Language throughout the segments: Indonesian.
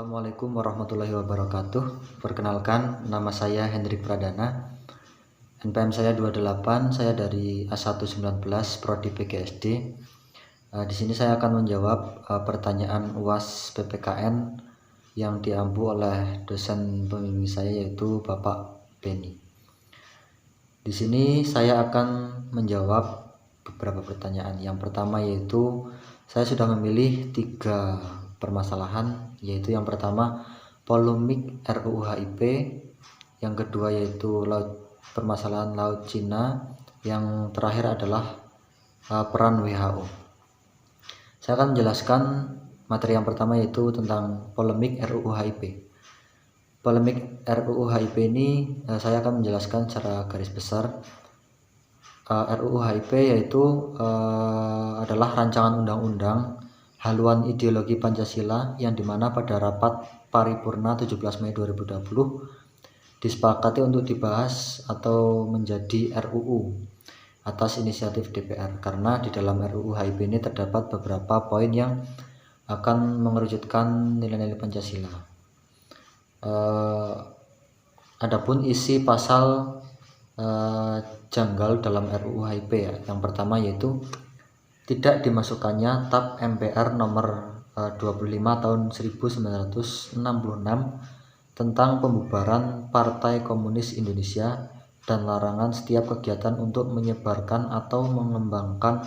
Assalamualaikum warahmatullahi wabarakatuh. Perkenalkan, nama saya Hendrik Pradana. NPM saya 28, saya dari A119 Prodi PGSD. Di sini saya akan menjawab pertanyaan UAS PPKN yang diampu oleh dosen pembimbing saya, yaitu Bapak Beni. Di sini saya akan menjawab beberapa pertanyaan. Yang pertama yaitu saya sudah memilih 3 permasalahan, yaitu yang pertama polemik RUU HIP, yang kedua yaitu permasalahan Laut Cina, yang terakhir adalah peran WHO. Saya akan menjelaskan materi yang pertama, yaitu tentang polemik RUU HIP. Polemik RUU HIP ini saya akan menjelaskan secara garis besar. RUU HIP yaitu adalah rancangan undang-undang haluan ideologi Pancasila yang dimana pada rapat paripurna 17 Mei 2020 disepakati untuk dibahas atau menjadi RUU atas inisiatif DPR, karena di dalam RUU HIP ini terdapat beberapa poin yang akan mengerucutkan nilai-nilai Pancasila. Adapun isi pasal janggal dalam RUU HIP yang pertama yaitu tidak dimasukkannya TAP MPR nomor 25 tahun 1966 tentang pembubaran Partai Komunis Indonesia dan larangan setiap kegiatan untuk menyebarkan atau mengembangkan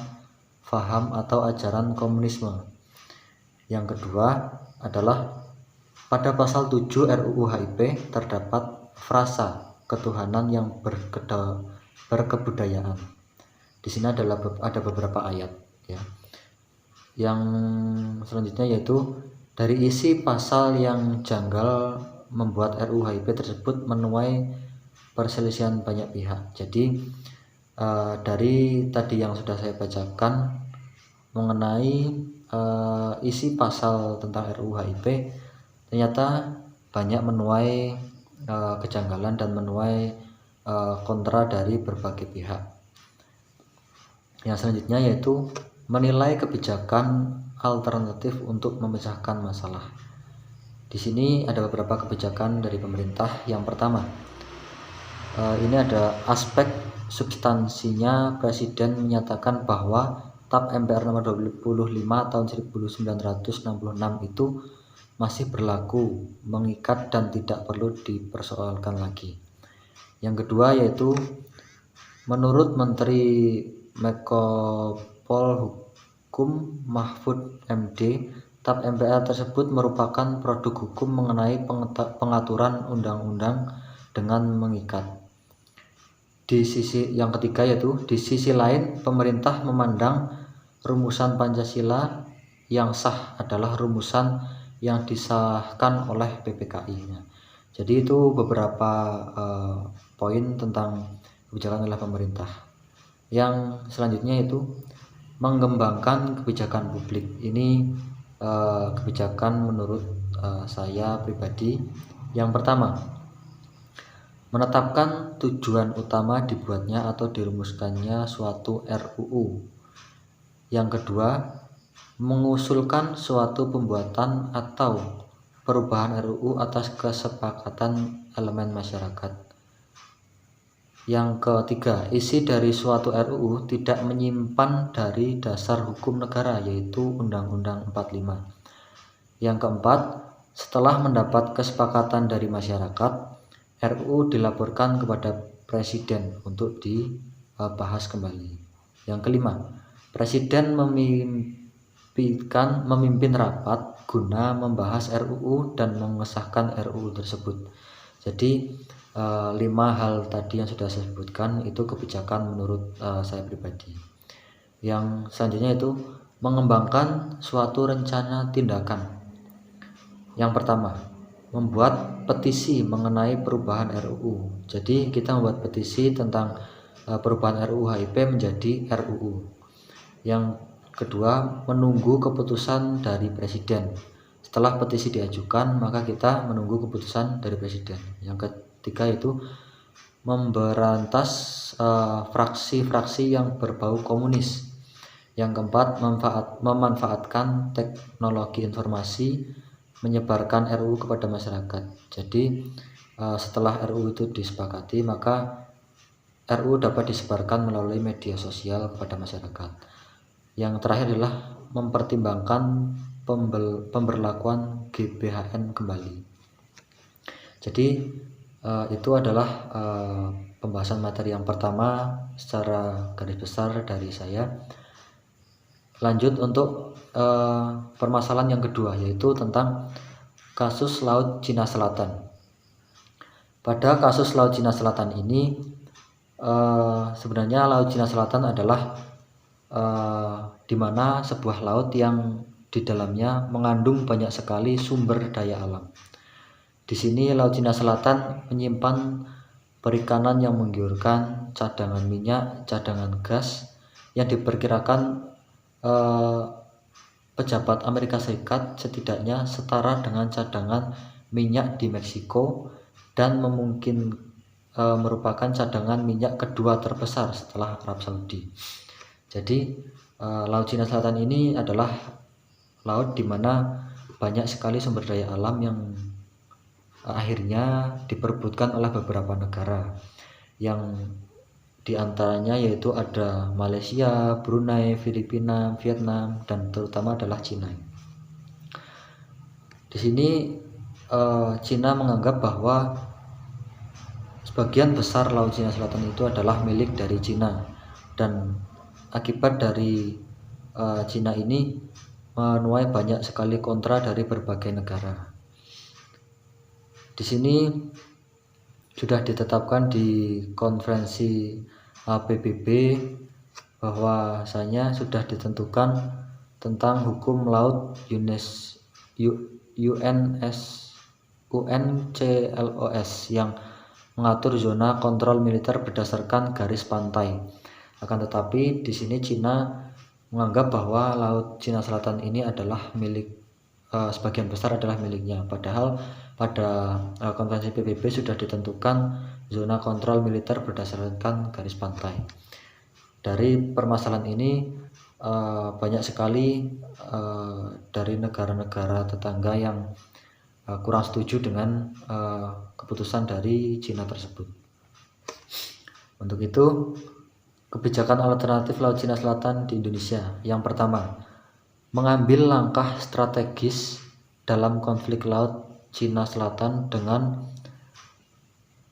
faham atau ajaran komunisme. Yang kedua adalah pada pasal 7 RUU HIP terdapat frasa ketuhanan yang berkebudayaan. Di sini ada beberapa ayat ya. Yang selanjutnya yaitu dari isi pasal yang janggal membuat RUU HIP tersebut menuai perselisihan banyak pihak. Jadi dari tadi yang sudah saya bacakan mengenai isi pasal tentang RUU HIP, ternyata banyak menuai kejanggalan dan menuai kontra dari berbagai pihak. Yang selanjutnya yaitu menilai kebijakan alternatif untuk memecahkan masalah. Di sini ada beberapa kebijakan dari pemerintah. Yang pertama, ini ada aspek substansinya. Presiden menyatakan bahwa TAP MPR nomor 25 tahun 1966 itu masih berlaku, mengikat dan tidak perlu dipersoalkan lagi. Yang kedua yaitu menurut Menteri Menko-Polhukam Mahfud MD, TAP MPR tersebut merupakan produk hukum mengenai pengaturan undang-undang dengan mengikat. Di sisi yang ketiga yaitu di sisi lain pemerintah memandang rumusan Pancasila yang sah adalah rumusan yang disahkan oleh PPKI. Jadi itu beberapa poin tentang kebijakan oleh pemerintah. Yang selanjutnya itu mengembangkan kebijakan publik. Ini kebijakan menurut saya pribadi. Yang pertama, menetapkan tujuan utama dibuatnya atau dirumuskannya suatu RUU. Yang kedua, mengusulkan suatu pembuatan atau perubahan RUU atas kesepakatan elemen masyarakat. Yang ketiga, isi dari suatu RUU tidak menyimpan dari dasar hukum negara, yaitu Undang-Undang 45. Yang keempat, setelah mendapat kesepakatan dari masyarakat, RUU dilaporkan kepada Presiden untuk dibahas kembali. Yang kelima, Presiden memimpin rapat guna membahas RUU dan mengesahkan RUU tersebut. Jadi 5 hal tadi yang sudah saya sebutkan itu kebijakan menurut saya pribadi. Yang selanjutnya itu mengembangkan suatu rencana tindakan. Yang pertama, membuat petisi mengenai perubahan RUU. Jadi kita membuat petisi tentang perubahan RUU HIP menjadi RUU. Yang kedua, menunggu keputusan dari Presiden. Setelah petisi diajukan, maka kita menunggu keputusan dari Presiden. Yang ketiga itu memberantas fraksi-fraksi yang berbau komunis. Yang keempat, memanfaatkan teknologi informasi menyebarkan RUU kepada masyarakat. Jadi setelah RUU itu disepakati, maka RUU dapat disebarkan melalui media sosial kepada masyarakat. Yang terakhir adalah mempertimbangkan pemberlakuan GBHN kembali. Jadi itu adalah pembahasan materi yang pertama secara garis besar dari saya. Lanjut untuk permasalahan yang kedua, yaitu tentang kasus Laut Cina Selatan. Pada kasus Laut Cina Selatan ini sebenarnya Laut Cina Selatan adalah di mana sebuah laut yang di dalamnya mengandung banyak sekali sumber daya alam. Di sini Laut Cina Selatan menyimpan perikanan yang menggiurkan, cadangan minyak, cadangan gas yang diperkirakan pejabat Amerika Serikat setidaknya setara dengan cadangan minyak di Meksiko dan merupakan cadangan minyak kedua terbesar setelah Arab Saudi. Jadi Laut Cina Selatan ini adalah laut di mana banyak sekali sumber daya alam yang akhirnya diperebutkan oleh beberapa negara, yang diantaranya yaitu ada Malaysia, Brunei, Filipina, Vietnam, dan terutama adalah Cina. Di sini Cina menganggap bahwa sebagian besar Laut Cina Selatan itu adalah milik dari Cina, dan akibat dari Cina ini menuai banyak sekali kontra dari berbagai negara. Di sini sudah ditetapkan di konferensi PBB bahwasanya sudah ditentukan tentang hukum laut UNCLOS yang mengatur zona kontrol militer berdasarkan garis pantai. Akan tetapi di sini Cina menganggap bahwa Laut Cina Selatan ini adalah milik sebagian besar adalah miliknya, padahal pada konferensi PBB sudah ditentukan zona kontrol militer berdasarkan garis pantai. Dari permasalahan ini banyak sekali dari negara-negara tetangga yang kurang setuju dengan keputusan dari Cina tersebut. Untuk itu, kebijakan alternatif Laut Cina Selatan di Indonesia. Yang pertama, mengambil langkah strategis dalam konflik Laut Cina Selatan dengan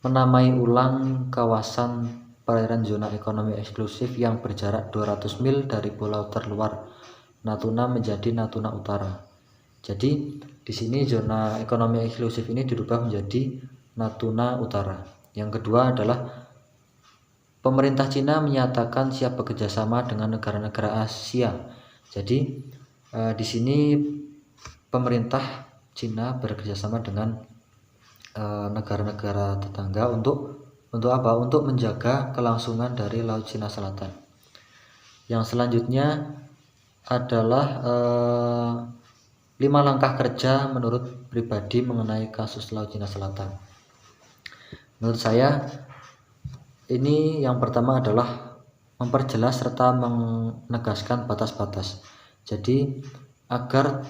menamai ulang kawasan perairan zona ekonomi eksklusif yang berjarak 200 mil dari pulau terluar Natuna menjadi Natuna Utara. Jadi di sini zona ekonomi eksklusif ini dirubah menjadi Natuna Utara. Yang kedua adalah pemerintah Cina menyatakan siap bekerjasama dengan negara-negara Asia. Jadi di sini pemerintah Cina bekerjasama dengan negara-negara tetangga untuk apa? Untuk menjaga kelangsungan dari Laut Cina Selatan. Yang selanjutnya adalah 5 langkah kerja menurut pribadi mengenai kasus Laut Cina Selatan. Menurut saya ini yang pertama adalah memperjelas serta menegaskan batas-batas. Jadi agar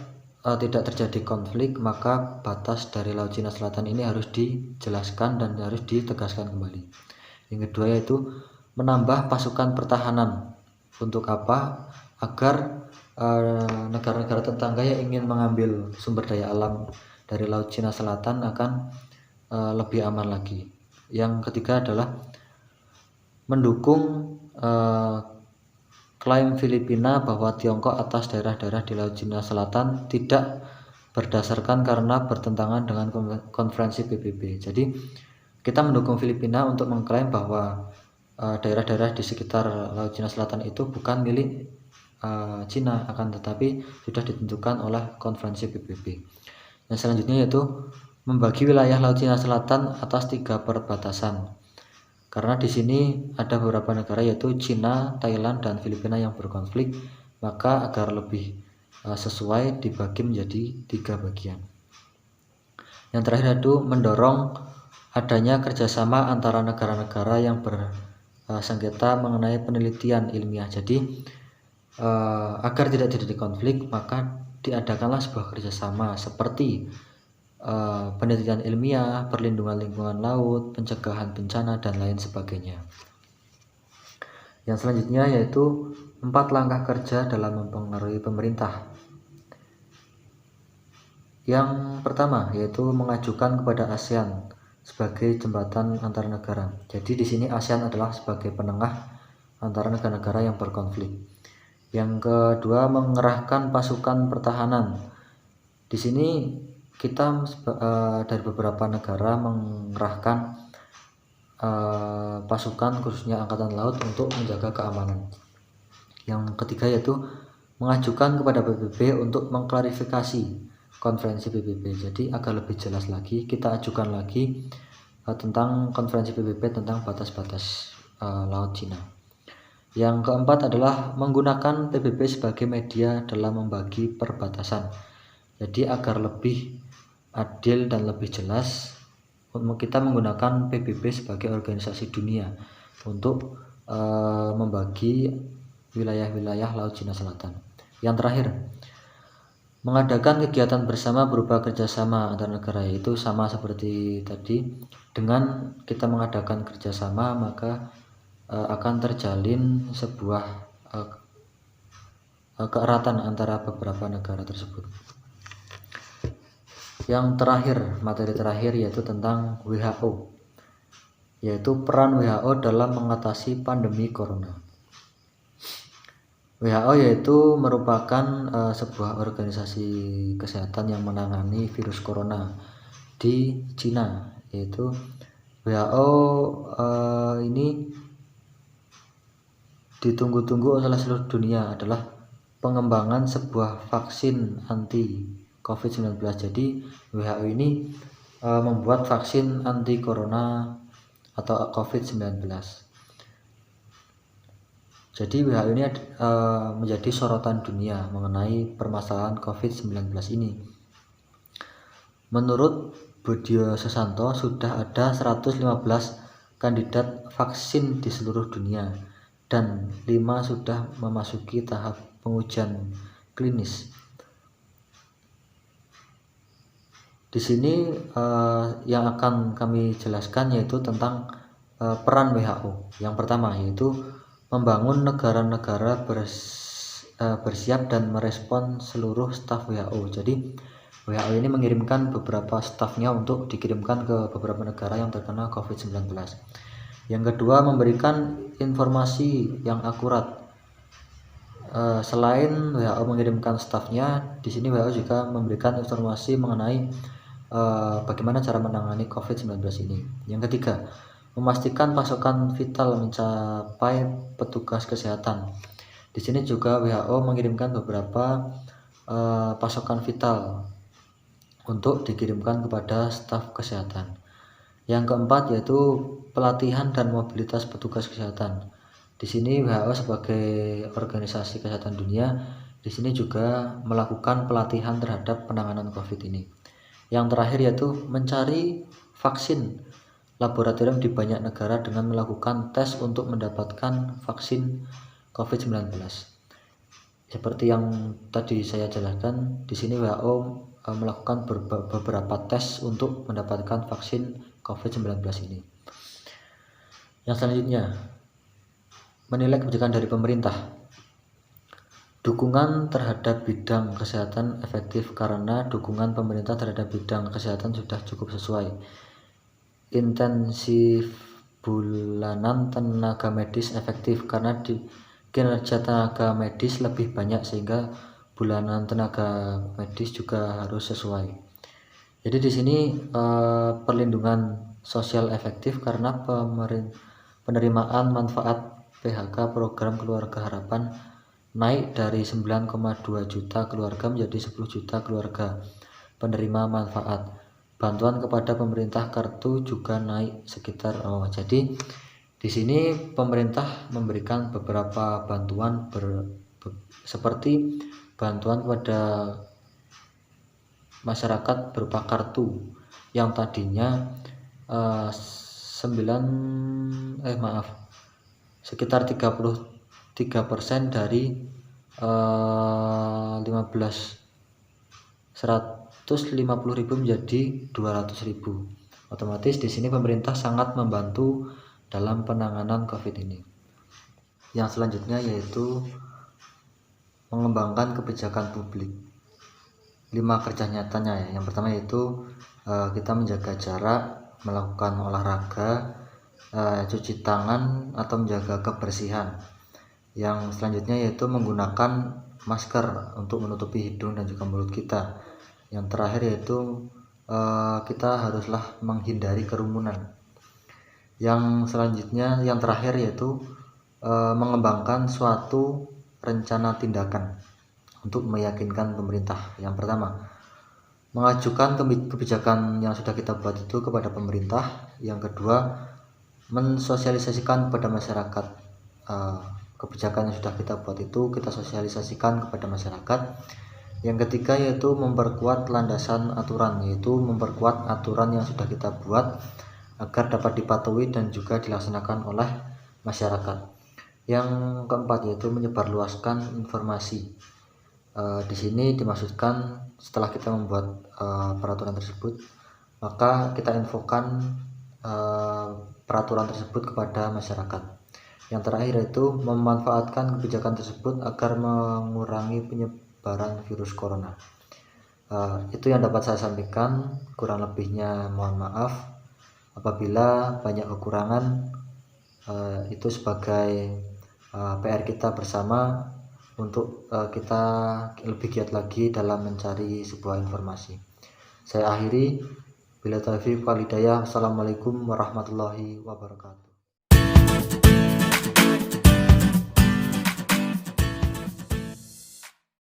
tidak terjadi konflik, maka batas dari Laut Cina Selatan ini harus dijelaskan dan harus ditegaskan kembali. Yang kedua yaitu menambah pasukan pertahanan. Untuk apa? Agar negara-negara tetangga yang ingin mengambil sumber daya alam dari Laut Cina Selatan akan lebih aman lagi. Yang ketiga adalah mendukung klaim Filipina bahwa Tiongkok atas daerah-daerah di Laut Cina Selatan tidak berdasarkan karena bertentangan dengan konferensi PBB. Jadi kita mendukung Filipina untuk mengklaim bahwa daerah-daerah di sekitar Laut Cina Selatan itu bukan milik Cina, akan tetapi sudah ditentukan oleh konferensi PBB. Yang selanjutnya yaitu membagi wilayah Laut Cina Selatan atas 3 perbatasan. Karena di sini ada beberapa negara yaitu Cina, Thailand, dan Filipina yang berkonflik, maka agar lebih sesuai dibagi menjadi 3 bagian. Yang terakhir yaitu mendorong adanya kerjasama antara negara-negara yang bersengketa mengenai penelitian ilmiah. Jadi agar tidak terjadi konflik, maka diadakanlah sebuah kerjasama seperti penelitian ilmiah, perlindungan lingkungan laut, pencegahan bencana, dan lain sebagainya. Yang selanjutnya yaitu 4 langkah kerja dalam mempengaruhi pemerintah. Yang pertama yaitu mengajukan kepada ASEAN sebagai jembatan antar negara. Jadi di sini ASEAN adalah sebagai penengah antara negara-negara yang berkonflik. Yang kedua, mengerahkan pasukan pertahanan. Di sini kita dari beberapa negara mengerahkan pasukan khususnya angkatan laut untuk menjaga keamanan. Yang ketiga yaitu mengajukan kepada PBB untuk mengklarifikasi konferensi PBB. Jadi agar lebih jelas lagi, kita ajukan lagi tentang konferensi PBB tentang batas-batas laut Cina. Yang keempat adalah menggunakan PBB sebagai media dalam membagi perbatasan. Jadi agar lebih adil dan lebih jelas, kita menggunakan PBB sebagai organisasi dunia untuk membagi wilayah-wilayah Laut Cina Selatan. Yang terakhir, mengadakan kegiatan bersama berupa kerjasama antar negara, yaitu sama seperti tadi. Dengan kita mengadakan kerjasama maka akan terjalin sebuah keeratan antara beberapa negara tersebut. Yang terakhir, materi terakhir yaitu tentang WHO, yaitu peran WHO dalam mengatasi pandemi corona. WHO yaitu merupakan sebuah organisasi kesehatan yang menangani virus corona di Cina. Yaitu WHO ini ditunggu-tunggu oleh seluruh dunia adalah pengembangan sebuah vaksin anti COVID-19. Jadi WHO ini membuat vaksin anti corona atau COVID-19. Jadi WHO ini menjadi sorotan dunia mengenai permasalahan COVID-19 ini. Menurut Budyo Susanto, sudah ada 115 kandidat vaksin di seluruh dunia dan 5 sudah memasuki tahap pengujian klinis. Di sini yang akan kami jelaskan yaitu tentang peran WHO. Yang pertama yaitu membangun negara-negara bersiap dan merespon seluruh staf WHO. Jadi WHO ini mengirimkan beberapa stafnya untuk dikirimkan ke beberapa negara yang terkena COVID-19. Yang kedua, memberikan informasi yang akurat. Selain WHO mengirimkan stafnya, di sini WHO juga memberikan informasi mengenai bagaimana cara menangani COVID-19 ini. Yang ketiga, memastikan pasokan vital mencapai petugas kesehatan. Di sini juga WHO mengirimkan beberapa pasokan vital untuk dikirimkan kepada staf kesehatan. Yang keempat yaitu pelatihan dan mobilitas petugas kesehatan. Di sini WHO sebagai organisasi kesehatan dunia di sini juga melakukan pelatihan terhadap penanganan COVID ini. Yang terakhir yaitu mencari vaksin laboratorium di banyak negara dengan melakukan tes untuk mendapatkan vaksin COVID-19. Seperti yang tadi saya jelaskan, di sini WHO melakukan beberapa tes untuk mendapatkan vaksin COVID-19 ini. Yang selanjutnya, menilai kebijakan dari pemerintah. Dukungan terhadap bidang kesehatan efektif karena dukungan pemerintah terhadap bidang kesehatan sudah cukup sesuai. Intensif bulanan tenaga medis efektif karena kinerja tenaga medis lebih banyak sehingga bulanan tenaga medis juga harus sesuai. Jadi di sini perlindungan sosial efektif karena penerimaan manfaat PHK program keluarga harapan naik dari 9,2 juta keluarga menjadi 10 juta keluarga penerima manfaat. Bantuan kepada pemerintah kartu juga naik sekitar jadi di sini pemerintah memberikan beberapa bantuan seperti bantuan kepada masyarakat berupa kartu yang tadinya sekitar 33% dari 15 150.000 menjadi 200.000. Otomatis di sini pemerintah sangat membantu dalam penanganan COVID ini. Yang selanjutnya yaitu mengembangkan kebijakan publik. 5 kerja nyatanya ya. Yang pertama yaitu kita menjaga jarak, melakukan olahraga, cuci tangan atau menjaga kebersihan. Yang selanjutnya yaitu menggunakan masker untuk menutupi hidung dan juga mulut kita. Yang terakhir yaitu kita haruslah menghindari kerumunan. Yang selanjutnya, yang terakhir yaitu mengembangkan suatu rencana tindakan untuk meyakinkan pemerintah. Yang pertama, mengajukan kebijakan yang sudah kita buat itu kepada pemerintah. Yang kedua, mensosialisasikan kepada masyarakat kebijakan yang sudah kita buat itu, kita sosialisasikan kepada masyarakat. Yang ketiga yaitu memperkuat landasan aturan, yaitu memperkuat aturan yang sudah kita buat agar dapat dipatuhi dan juga dilaksanakan oleh masyarakat. Yang keempat yaitu menyebarluaskan informasi. Di sini dimaksudkan setelah kita membuat peraturan tersebut, maka kita infokan peraturan tersebut kepada masyarakat. Yang terakhir yaitu memanfaatkan kebijakan tersebut agar mengurangi penyebaran virus corona. Itu yang dapat saya sampaikan, kurang lebihnya mohon maaf. Apabila banyak kekurangan, itu sebagai PR kita bersama untuk kita lebih giat lagi dalam mencari sebuah informasi. Saya akhiri, bila taufiq wal hidayah. Assalamualaikum warahmatullahi wabarakatuh.